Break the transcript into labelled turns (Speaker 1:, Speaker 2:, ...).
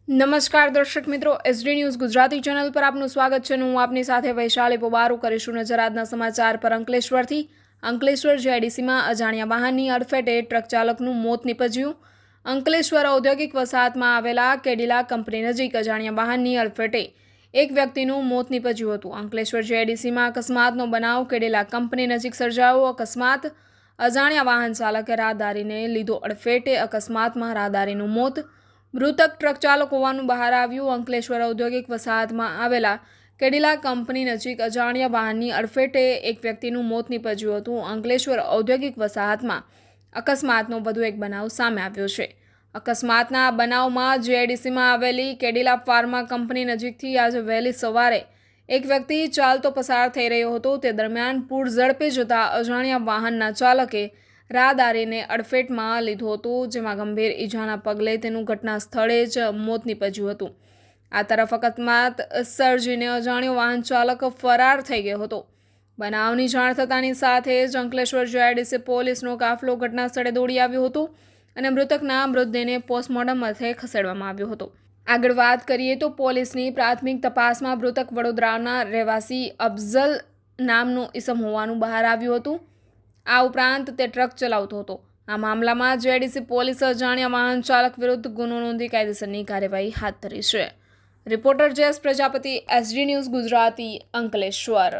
Speaker 1: નમસ્કાર દર્શક મિત્રો, એસડી ન્યૂઝ ગુજરાતી ચેનલ પર આપનું સ્વાગત છે. હું આપની સાથે વૈશાલી પોબારું કરીશું નજર આજના સમાચાર પર. અંકલેશ્વર જીઆઈડીસીમાં અજાણ્યા વાહનની અડફેટે ટ્રક ચાલકનું મોત નીપજ્યું. અંકલેશ્વર ઔદ્યોગિક વસાહતમાં આવેલા કેડિલા કંપની નજીક અજાણ્યા વાહનની અડફેટે એક વ્યક્તિનું મોત નીપજ્યું હતું. અંકલેશ્વર જીઆઈડીસીમાં અકસ્માતનો બનાવ કેડિલા કંપની નજીક સર્જાયો. અજાણ્યા વાહન ચાલકે રાહદારીને લીધો અડફેટે. અકસ્માતમાં રાહદારીનું મોત. મૃતક ટ્રક ચાલક હોવાનું બહાર આવ્યું. અંકલેશ્વર ઔદ્યોગિક વસાહતમાં આવેલા કેડિલા કંપની નજીક અજાણ્યા વાહનની અડફેટે એક વ્યક્તિનું મોત નીપજ્યું હતું. અંકલેશ્વર ઔદ્યોગિક વસાહતમાં અકસ્માતનો વધુ એક બનાવ સામે આવ્યો છે. અકસ્માતના બનાવમાં જીઆઈડીસીમાં આવેલી કેડિલા ફાર્મા કંપની નજીકથી આજે વહેલી સવારે એક વ્યક્તિ ચાલતો પસાર થઈ રહ્યો હતો. તે દરમિયાન પૂર ઝડપે જતા અજાણ્યા વાહનના ચાલકે રાહદારીને અડફેટમાં લીધું હતું, જેમાં ગંભીર ઈજાના પગલે તેનું ઘટના સ્થળે જ મોત નીપજ્યું હતું. આ તરફ અકસ્માત સર્જીને અજાણ્યો વાહન ચાલક ફરાર થઈ ગયો હતો. બનાવની જાણ થતાની સાથે જ અંકલેશ્વર જીઆઈડીસી પોલીસનો કાફલો ઘટના સ્થળે દોડી આવ્યો હતો અને મૃતકના મૃતદેહને પોસ્ટમોર્ટમ અર્થે ખસેડવામાં આવ્યો હતો. આગળ વાત કરીએ તો પોલીસની પ્રાથમિક તપાસમાં મૃતક વડોદરાના રહેવાસી અફઝલ નામનો ઈસમ હોવાનું બહાર આવ્યું હતું. આ ઉપરાંત તે ટ્રક ચલાવતો હતો. આ મામલામાં જીઆઈડીસી પોલીસે અજાણ્યા વાહન ચાલક વિરુદ્ધ ગુનો નોંધી કાયદેસરની કાર્યવાહી હાથ ધરી છે. Reporter Jayesh Prajapati, SD News Gujarati, Ankleshwar.